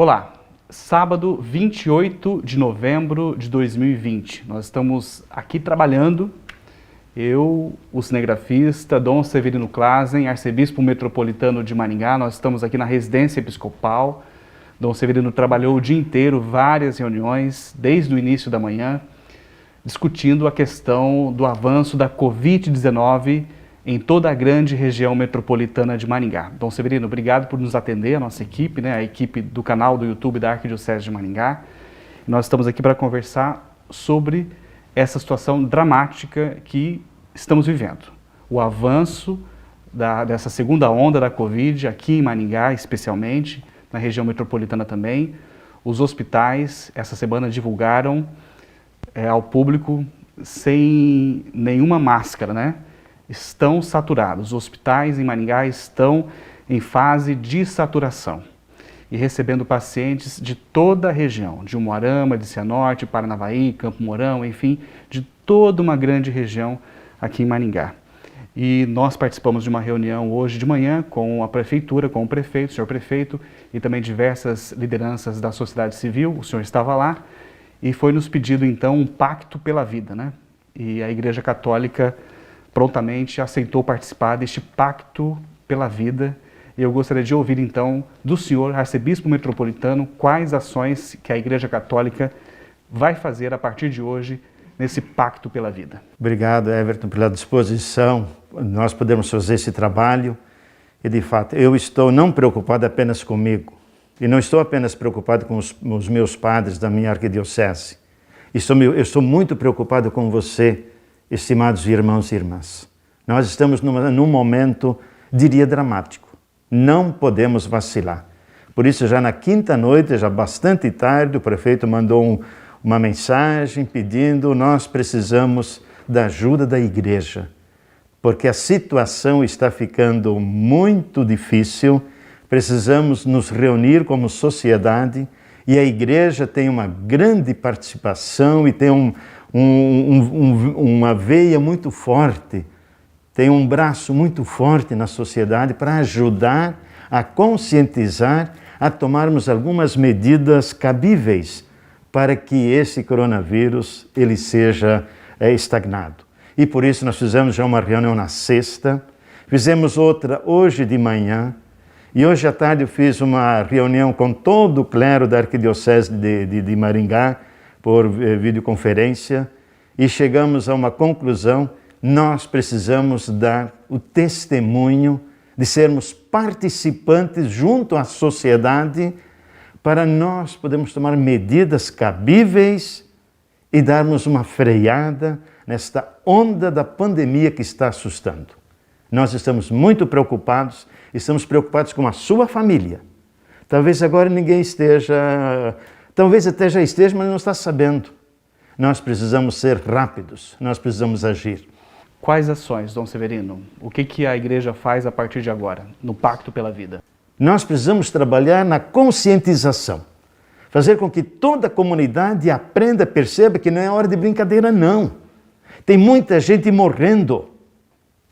Olá, sábado 28 de novembro de 2020, nós estamos aqui trabalhando, eu, o cinegrafista Dom Severino Klazen, arcebispo metropolitano de Maringá, nós estamos aqui na residência episcopal. Dom Severino trabalhou o dia inteiro, várias reuniões, desde o início da manhã, discutindo a questão do avanço da Covid-19 em toda a grande região metropolitana de Maringá. Dom Severino, obrigado por nos atender, a nossa equipe, a equipe do canal do YouTube da Arquidiocese de Maringá. Nós estamos aqui para conversar sobre essa situação dramática que estamos vivendo. O avanço dessa segunda onda da Covid aqui em Maringá, especialmente, na região metropolitana também. Os hospitais, essa semana, divulgaram ao público sem nenhuma máscara, estão saturados. Os hospitais em Maringá estão em fase de saturação e recebendo pacientes de toda a região, de Umuarama, de Cianorte, Paranavaí, Campo Mourão, enfim, de toda uma grande região aqui em Maringá. E nós participamos de uma reunião hoje de manhã com a prefeitura, com o prefeito, o senhor prefeito, e também diversas lideranças da sociedade civil. O senhor estava lá e foi nos pedido então um pacto pela vida, E a Igreja Católica prontamente aceitou participar deste pacto pela vida. E eu gostaria de ouvir então do senhor, arcebispo metropolitano, quais ações que a Igreja Católica vai fazer a partir de hoje nesse pacto pela vida. Obrigado, Everton, pela disposição. Nós podemos fazer esse trabalho e, de fato, eu estou não preocupado apenas comigo e não estou apenas preocupado com os meus padres da minha arquidiocese. Eu estou muito preocupado com você, estimados irmãos e irmãs. Nós estamos num momento, diria, dramático. Não podemos vacilar. Por isso, já na quinta noite, já bastante tarde, o prefeito mandou uma mensagem pedindo: nós precisamos da ajuda da igreja, porque a situação está ficando muito difícil, precisamos nos reunir como sociedade e a igreja tem uma grande participação e tem uma veia muito forte, tem um braço muito forte na sociedade para ajudar a conscientizar, a tomarmos algumas medidas cabíveis para que esse coronavírus ele seja estagnado. E por isso nós fizemos já uma reunião na sexta, fizemos outra hoje de manhã, e hoje à tarde eu fiz uma reunião com todo o clero da Arquidiocese de Maringá, por videoconferência, e chegamos a uma conclusão: nós precisamos dar o testemunho de sermos participantes junto à sociedade para nós podermos tomar medidas cabíveis e darmos uma freada nesta onda da pandemia que está assustando. Nós estamos muito preocupados com a sua família. Talvez agora ninguém esteja, talvez até já esteja, mas não está sabendo. Nós precisamos ser rápidos, nós precisamos agir. Quais ações, Dom Severino? O que a igreja faz a partir de agora, no Pacto pela Vida? Nós precisamos trabalhar na conscientização, fazer com que toda a comunidade aprenda, perceba que não é hora de brincadeira, não. Tem muita gente morrendo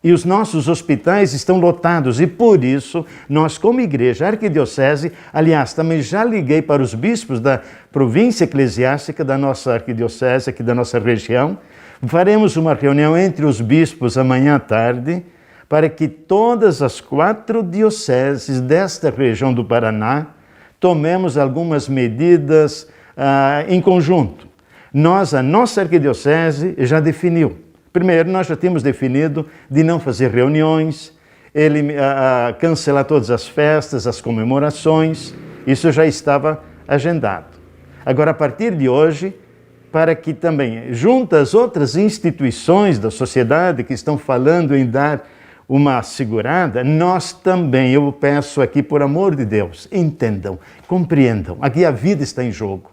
e os nossos hospitais estão lotados e por isso nós, como igreja, arquidiocese, aliás, também já liguei para os bispos da província eclesiástica da nossa arquidiocese, aqui da nossa região, faremos uma reunião entre os bispos amanhã à tarde, para que todas as 4 dioceses desta região do Paraná tomemos algumas medidas em conjunto. A nossa arquidiocese já definiu. Primeiro, nós já tínhamos definido de não fazer reuniões, cancelar todas as festas, as comemorações, isso já estava agendado. Agora, a partir de hoje, para que também, junto às outras instituições da sociedade que estão falando em dar uma segurada, nós também, eu peço aqui, por amor de Deus, entendam, compreendam, aqui a vida está em jogo.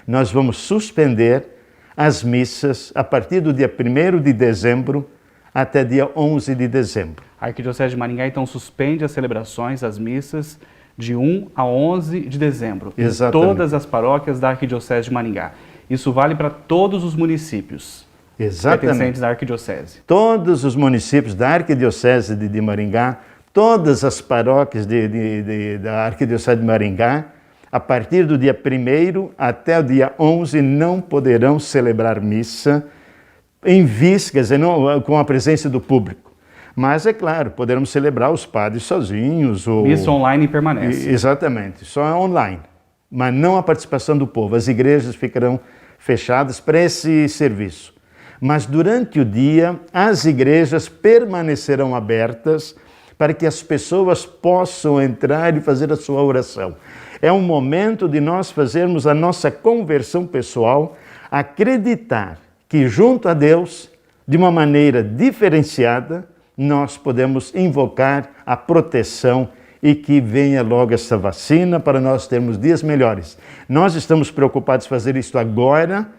Nós vamos suspender as missas a partir do dia 1º de dezembro até dia 11 de dezembro. A Arquidiocese de Maringá, então, suspende as celebrações, as missas, de 1 a 11 de dezembro. Exatamente. Em todas as paróquias da Arquidiocese de Maringá. Isso vale para todos os municípios. Pertencentes da Arquidiocese. Todos os municípios da Arquidiocese de Maringá, todas as paróquias da Arquidiocese de Maringá, a partir do dia 1º até o dia 11, não poderão celebrar missa em vis, quer dizer, não, com a presença do público. Mas, é claro, poderemos celebrar os padres sozinhos. Missa online permanece. Exatamente, só online, mas não a participação do povo. As igrejas ficarão fechadas para esse serviço. Mas durante o dia, as igrejas permanecerão abertas para que as pessoas possam entrar e fazer a sua oração. É um momento de nós fazermos a nossa conversão pessoal, acreditar que junto a Deus, de uma maneira diferenciada, nós podemos invocar a proteção e que venha logo essa vacina para nós termos dias melhores. Nós estamos preocupados em fazer isso agora,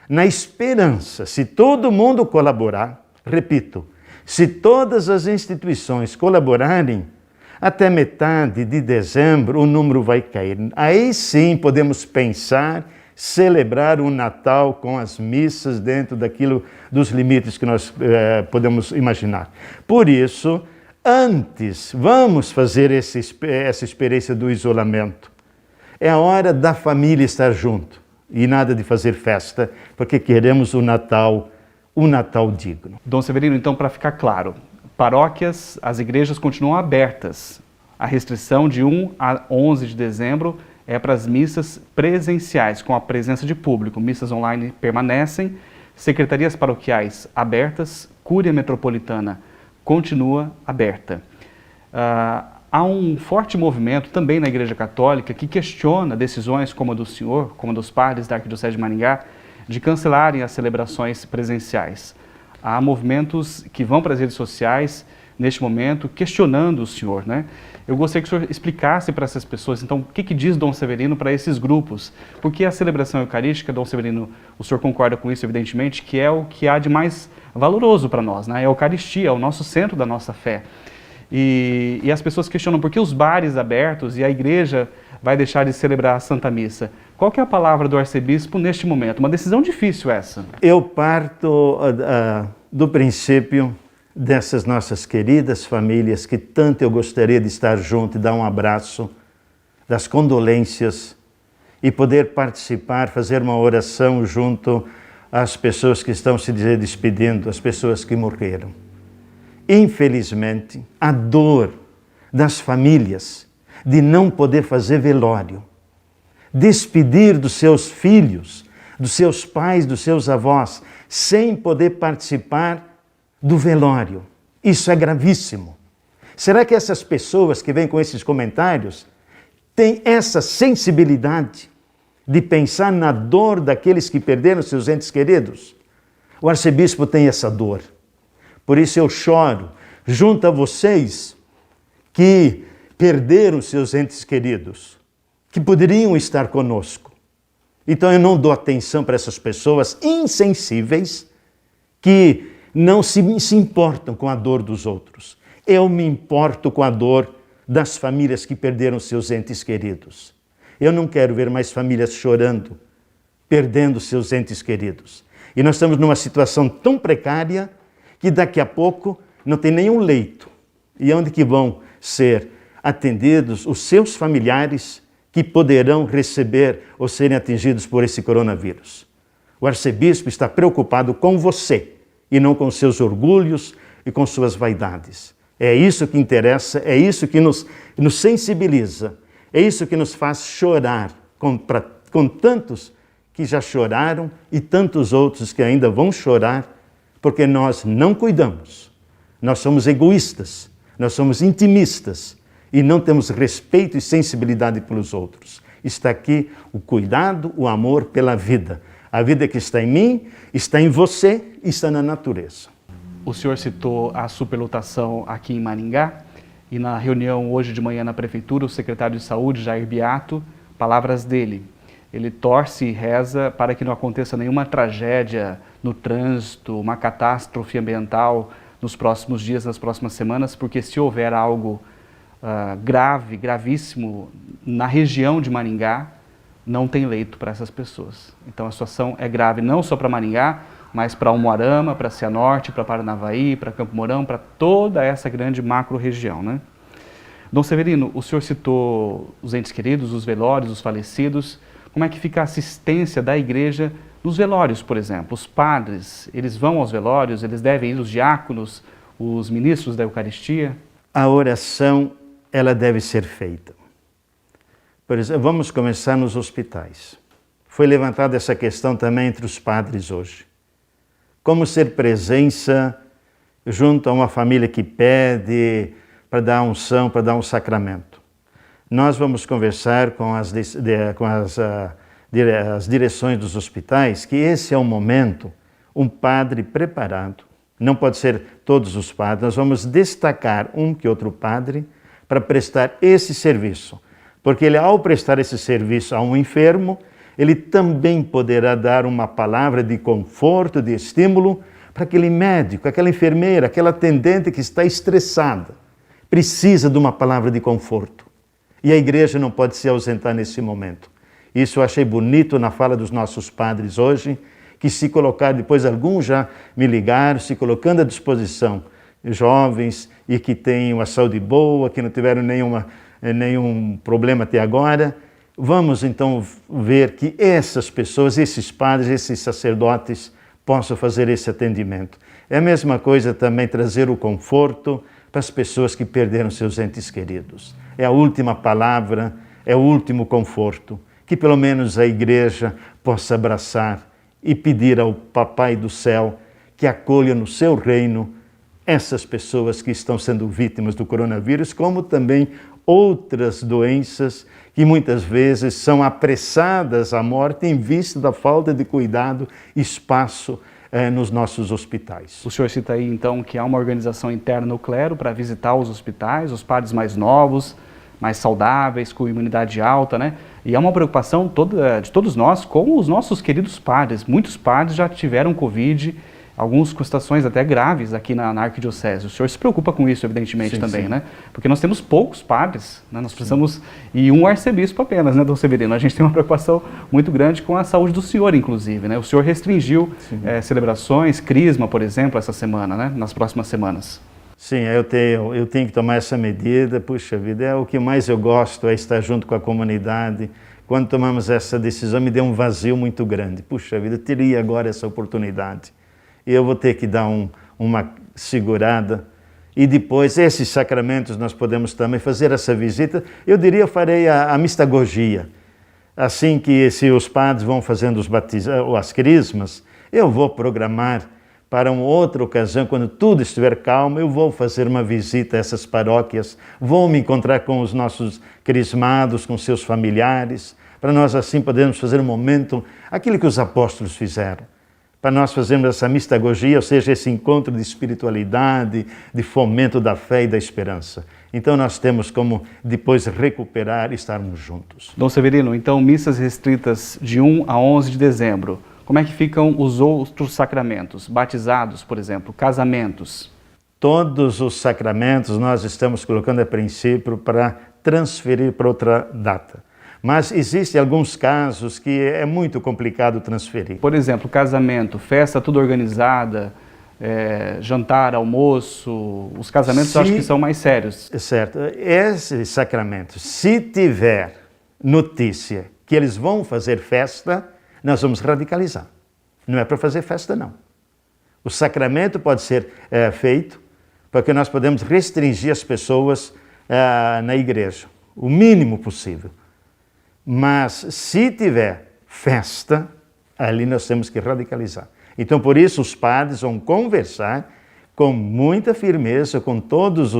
na esperança, se todo mundo colaborar, repito, se todas as instituições colaborarem, até metade de dezembro o número vai cair. Aí sim podemos pensar, celebrar o Natal com as missas dentro daquilo, dos limites que nós podemos imaginar. Por isso, antes, vamos fazer essa experiência do isolamento. É a hora da família estar junto e nada de fazer festa, porque queremos um Natal digno. Dom Severino, então, para ficar claro, paróquias, as igrejas continuam abertas. A restrição de 1 a 11 de dezembro é para as missas presenciais, com a presença de público. Missas online permanecem, secretarias paroquiais abertas, Cúria Metropolitana continua aberta. Há um forte movimento também na Igreja Católica que questiona decisões como a do senhor, como a dos padres da Arquidiocese de Maringá, de cancelarem as celebrações presenciais. Há movimentos que vão para as redes sociais neste momento questionando o senhor, né? Eu gostaria que o senhor explicasse para essas pessoas, então, o que diz Dom Severino para esses grupos? Porque a celebração eucarística, Dom Severino, o senhor concorda com isso, evidentemente, que é o que há de mais valoroso para nós, né? É a Eucaristia, é o nosso centro da nossa fé. E as pessoas questionam por que os bares abertos e a igreja vai deixar de celebrar a Santa Missa. Qual que é a palavra do arcebispo neste momento? Uma decisão difícil essa. Eu parto do princípio dessas nossas queridas famílias que tanto eu gostaria de estar junto e dar um abraço, das condolências e poder participar, fazer uma oração junto às pessoas que estão se despedindo, as pessoas que morreram. Infelizmente, a dor das famílias de não poder fazer velório, despedir dos seus filhos, dos seus pais, dos seus avós, sem poder participar do velório. Isso é gravíssimo. Será que essas pessoas que vêm com esses comentários têm essa sensibilidade de pensar na dor daqueles que perderam seus entes queridos? O arcebispo tem essa dor. Por isso eu choro junto a vocês que perderam seus entes queridos, que poderiam estar conosco. Então eu não dou atenção para essas pessoas insensíveis que não se importam com a dor dos outros. Eu me importo com a dor das famílias que perderam seus entes queridos. Eu não quero ver mais famílias chorando, perdendo seus entes queridos. E nós estamos numa situação tão precária que daqui a pouco não tem nenhum leito. E onde que vão ser atendidos os seus familiares que poderão receber ou serem atingidos por esse coronavírus? O arcebispo está preocupado com você e não com seus orgulhos e com suas vaidades. É isso que interessa, é isso que nos sensibiliza, é isso que nos faz chorar com tantos que já choraram e tantos outros que ainda vão chorar, porque nós não cuidamos, nós somos egoístas, nós somos intimistas e não temos respeito e sensibilidade pelos outros. Está aqui o cuidado, o amor pela vida. A vida que está em mim, está em você e está na natureza. O senhor citou a superlotação aqui em Maringá e na reunião hoje de manhã na prefeitura, o secretário de saúde, Jair Beato, palavras dele. Ele torce e reza para que não aconteça nenhuma tragédia no trânsito, uma catástrofe ambiental nos próximos dias, nas próximas semanas, porque se houver algo gravíssimo na região de Maringá, não tem leito para essas pessoas. Então a situação é grave não só para Maringá, mas para Umuarama, para Cianorte, para Paranavaí, para Campo Mourão, para toda essa grande macro-região, né? Dom Severino, o senhor citou os entes queridos, os velórios, os falecidos. Como é que fica a assistência da igreja nos velórios, por exemplo? Os padres, eles vão aos velórios, eles devem ir, os diáconos, os ministros da Eucaristia? A oração, ela deve ser feita. Por exemplo, vamos começar nos hospitais. Foi levantada essa questão também entre os padres hoje. Como ser presença junto a uma família que pede para dar unção, para dar um sacramento. Nós vamos conversar com as direções dos hospitais que esse é o momento, um padre preparado. Não pode ser todos os padres, nós vamos destacar um que outro padre para prestar esse serviço. Porque ele, ao prestar esse serviço a um enfermo, ele também poderá dar uma palavra de conforto, de estímulo para aquele médico, aquela enfermeira, aquela atendente que está estressada. Precisa de uma palavra de conforto. E a igreja não pode se ausentar nesse momento. Isso eu achei bonito na fala dos nossos padres hoje, que se colocaram, depois alguns já me ligaram, se colocando à disposição, jovens e que têm uma saúde boa, que não tiveram nenhum problema até agora. Vamos então ver que essas pessoas, esses padres, esses sacerdotes possam fazer esse atendimento. É a mesma coisa também trazer o conforto para as pessoas que perderam seus entes queridos. É a última palavra, é o último conforto, que pelo menos a igreja possa abraçar e pedir ao Papai do Céu que acolha no seu reino essas pessoas que estão sendo vítimas do coronavírus, como também outras doenças que muitas vezes são apressadas à morte em vista da falta de cuidado e espaço nos nossos hospitais. O senhor cita aí, então, que há uma organização interna no clero para visitar os hospitais, os padres mais novos, mais saudáveis, com imunidade alta, né? E há uma preocupação de todos nós com os nossos queridos padres. Muitos padres já tiveram Covid, alguns com situações até graves aqui na arquidiocese. O senhor se preocupa com isso, evidentemente, sim, também, sim. né? Porque nós temos poucos padres, né? Nós precisamos... E um arcebispo apenas, né, Dom Severino? A gente tem uma preocupação muito grande com a saúde do senhor, inclusive, né? O senhor restringiu celebrações, crisma, por exemplo, essa semana, né? Nas próximas semanas. Sim, eu tenho que tomar essa medida. Puxa vida, é o que mais eu gosto, é estar junto com a comunidade. Quando tomamos essa decisão, me deu um vazio muito grande. Puxa vida, eu teria agora essa oportunidade. E eu vou ter que dar uma segurada. E depois, esses sacramentos, nós podemos também fazer essa visita. Eu diria, eu farei a mistagogia. Assim que se os padres vão fazendo as crismas, eu vou programar para uma outra ocasião, quando tudo estiver calmo, eu vou fazer uma visita a essas paróquias, vou me encontrar com os nossos crismados, com seus familiares, para nós assim podermos fazer um momento, aquilo que os apóstolos fizeram, para nós fazermos essa mistagogia, ou seja, esse encontro de espiritualidade, de fomento da fé e da esperança. Então nós temos como depois recuperar e estarmos juntos. Dom Severino, então missas restritas de 1 a 11 de dezembro. Como é que ficam os outros sacramentos? Batizados, por exemplo, casamentos? Todos os sacramentos nós estamos colocando a princípio para transferir para outra data. Mas existem alguns casos que é muito complicado transferir. Por exemplo, casamento, festa tudo organizada, jantar, almoço, os casamentos eu acho que são mais sérios. Certo. Esses sacramentos, se tiver notícia que eles vão fazer festa, nós vamos radicalizar. Não é para fazer festa, não. O sacramento pode ser feito porque nós podemos restringir as pessoas na igreja, o mínimo possível. Mas se tiver festa, ali nós temos que radicalizar. Então, por isso, os padres vão conversar com muita firmeza com todos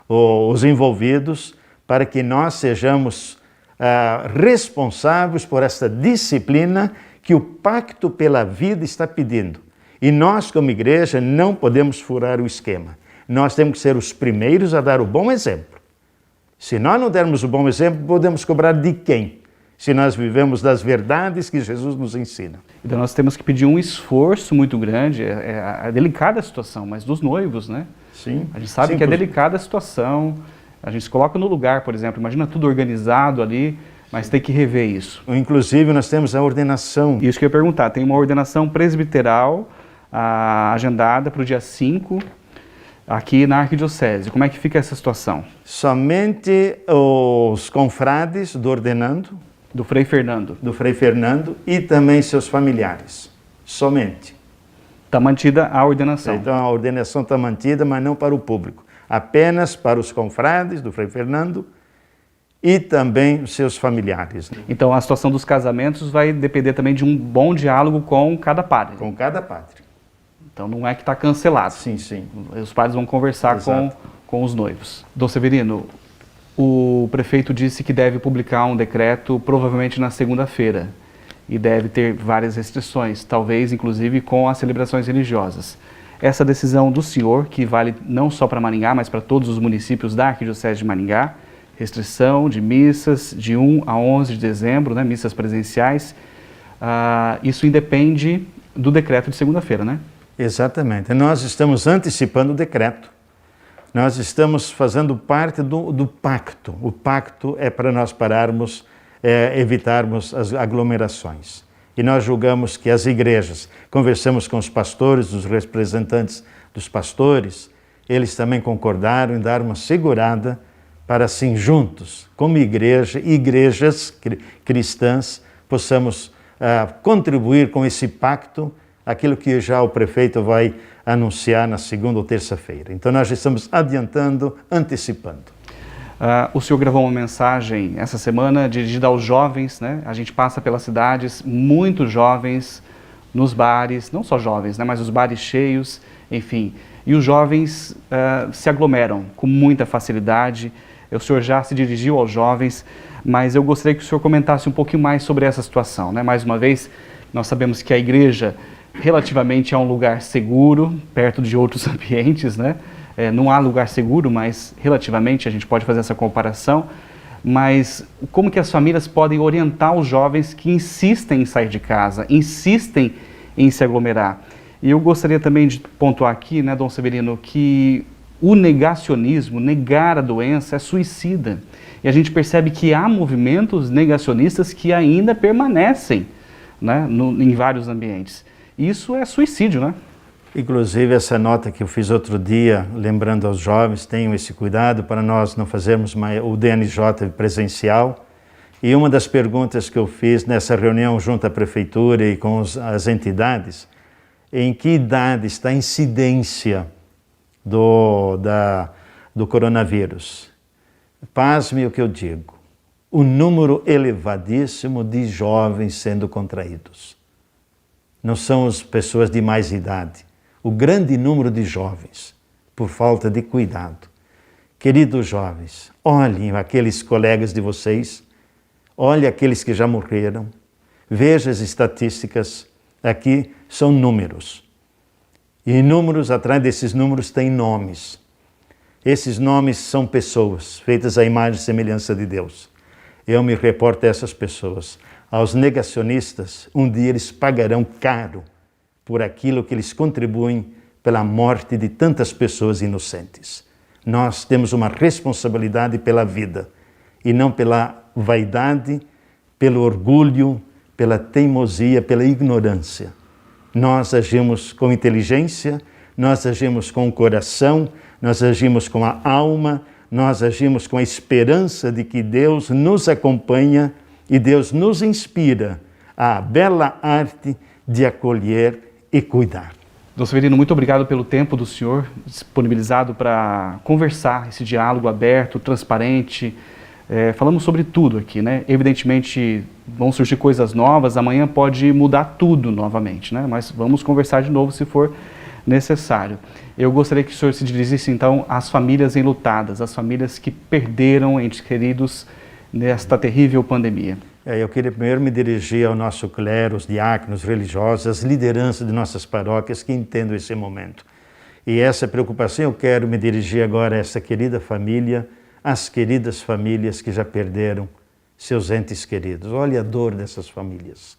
os envolvidos para que nós sejamos responsáveis por esta disciplina que o Pacto pela Vida está pedindo. E nós, como igreja, não podemos furar o esquema. Nós temos que ser os primeiros a dar o bom exemplo. Se nós não dermos o bom exemplo, podemos cobrar de quem? Se nós vivemos das verdades que Jesus nos ensina. Então nós temos que pedir um esforço muito grande, é delicada a situação, mas dos noivos, né? Sim. A gente sabe que é delicada a situação, a gente se coloca no lugar, por exemplo, imagina tudo organizado ali, mas tem que rever isso. Inclusive nós temos a ordenação. Isso que eu ia perguntar, tem uma ordenação presbiteral agendada para o dia 5, aqui na Arquidiocese. Como é que fica essa situação? Somente os confrades do ordenando, Do Frei Fernando. do Frei Fernando e também seus familiares. Somente. Está mantida a ordenação. Então a ordenação está mantida, mas não para o público. Apenas para os confrades do Frei Fernando e também os seus familiares. Então a situação dos casamentos vai depender também de um bom diálogo com cada padre. Com cada padre. Então não é que está cancelado. Sim, sim. Os padres vão conversar Exato. com os noivos. Dom Severino, o prefeito disse que deve publicar um decreto provavelmente na segunda-feira e deve ter várias restrições, talvez inclusive com as celebrações religiosas. Essa decisão do senhor, que vale não só para Maringá, mas para todos os municípios da Arquidiocese de Maringá, restrição de missas de 1 a 11 de dezembro, né, missas presenciais, isso independe do decreto de segunda-feira, né? Exatamente. Nós estamos antecipando o decreto. Nós estamos fazendo parte do pacto. O pacto é para nós pararmos, evitarmos as aglomerações. E nós julgamos que as igrejas, conversamos com os pastores, os representantes dos pastores, eles também concordaram em dar uma segurada para assim juntos, como igreja, igrejas cristãs, possamos contribuir com esse pacto, aquilo que já o prefeito vai anunciar na segunda ou terça-feira. Então nós estamos adiantando, antecipando. O senhor gravou uma mensagem essa semana dirigida aos jovens, né? A gente passa pelas cidades, muitos jovens nos bares, não só jovens, né? Mas os bares cheios, enfim. E os jovens se aglomeram com muita facilidade. O senhor já se dirigiu aos jovens, mas eu gostaria que o senhor comentasse um pouquinho mais sobre essa situação, né? Mais uma vez, nós sabemos que a igreja relativamente é um lugar seguro, perto de outros ambientes, né? Não há lugar seguro, mas relativamente a gente pode fazer essa comparação. Mas como que as famílias podem orientar os jovens que insistem em sair de casa, insistem em se aglomerar? E eu gostaria também de pontuar aqui, né, Dom Severino, que o negacionismo, negar a doença, é suicida. E a gente percebe que há movimentos negacionistas que ainda permanecem, né, em vários ambientes. Isso é suicídio, né? Inclusive, essa nota que eu fiz outro dia, lembrando aos jovens, tenham esse cuidado para nós não fazermos o DNJ presencial. E uma das perguntas que eu fiz nessa reunião junto à prefeitura e com as entidades, em que idade está a incidência do coronavírus? Pasme o que eu digo, o número elevadíssimo de jovens sendo contraídos. Não são as pessoas de mais idade. O grande número de jovens, por falta de cuidado. Queridos jovens, olhem aqueles colegas de vocês, olhem aqueles que já morreram, vejam as estatísticas, aqui são números. E números, atrás desses números tem nomes. Esses nomes são pessoas, feitas à imagem e semelhança de Deus. Eu me reporto a essas pessoas. Aos negacionistas, um dia eles pagarão caro por aquilo que eles contribuem pela morte de tantas pessoas inocentes. Nós temos uma responsabilidade pela vida e não pela vaidade, pelo orgulho, pela teimosia, pela ignorância. Nós agimos com inteligência, nós agimos com o coração, nós agimos com a alma, nós agimos com a esperança de que Deus nos acompanha e Deus nos inspira à bela arte de acolher e cuidar. Dom Severino, muito obrigado pelo tempo do senhor disponibilizado para conversar, esse diálogo aberto, transparente. Falamos sobre tudo aqui, né? Evidentemente vão surgir coisas novas, amanhã pode mudar tudo novamente, né? Mas vamos conversar de novo se for necessário. Eu gostaria que o senhor se dirigisse então às famílias enlutadas, às famílias que perderam entes queridos nesta terrível pandemia. Eu queria primeiro me dirigir ao nosso clero, os diáconos, religiosos, as lideranças de nossas paróquias que entendam esse momento. E essa preocupação eu quero me dirigir agora a essa querida família, às queridas famílias que já perderam seus entes queridos. Olha a dor dessas famílias.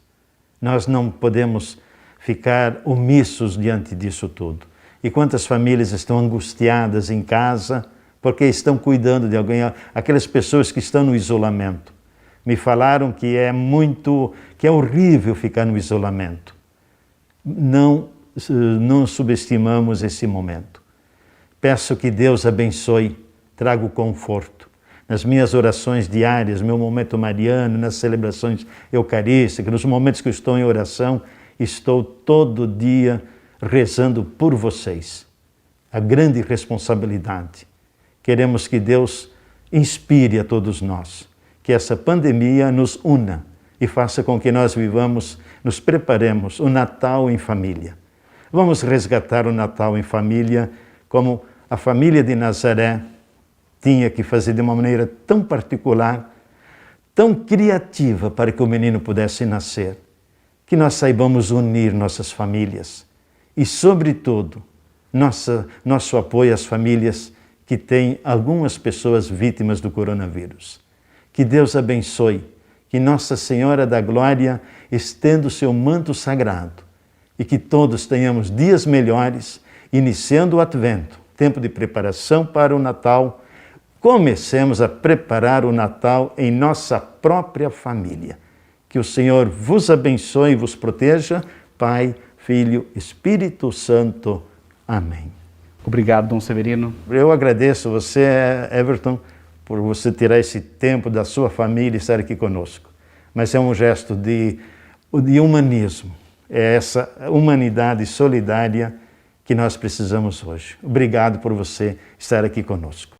Nós não podemos ficar omissos diante disso tudo. E quantas famílias estão angustiadas em casa porque estão cuidando de alguém, aquelas pessoas que estão no isolamento. Me falaram que é horrível ficar no isolamento. Não subestimamos esse momento. Peço que Deus abençoe, traga o conforto. Nas minhas orações diárias, meu momento mariano, nas celebrações eucarísticas, nos momentos que eu estou em oração, estou todo dia rezando por vocês. A grande responsabilidade. Queremos que Deus inspire a todos nós, que essa pandemia nos una e faça com que nós vivamos, nos preparemos o Natal em família. Vamos resgatar o Natal em família, como a família de Nazaré tinha que fazer de uma maneira tão particular, tão criativa para que o menino pudesse nascer. Que nós saibamos unir nossas famílias e, sobretudo, nosso apoio às famílias que têm algumas pessoas vítimas do coronavírus. Que Deus abençoe, que Nossa Senhora da Glória estenda o seu manto sagrado e que todos tenhamos dias melhores, iniciando o Advento, tempo de preparação para o Natal. Comecemos a preparar o Natal em nossa própria família. Que o Senhor vos abençoe e vos proteja, Pai, Filho, Espírito Santo. Amém. Obrigado, Dom Severino. Eu agradeço você, Everton, por você tirar esse tempo da sua família e estar aqui conosco. Mas é um gesto de humanismo. É essa humanidade solidária que nós precisamos hoje. Obrigado por você estar aqui conosco.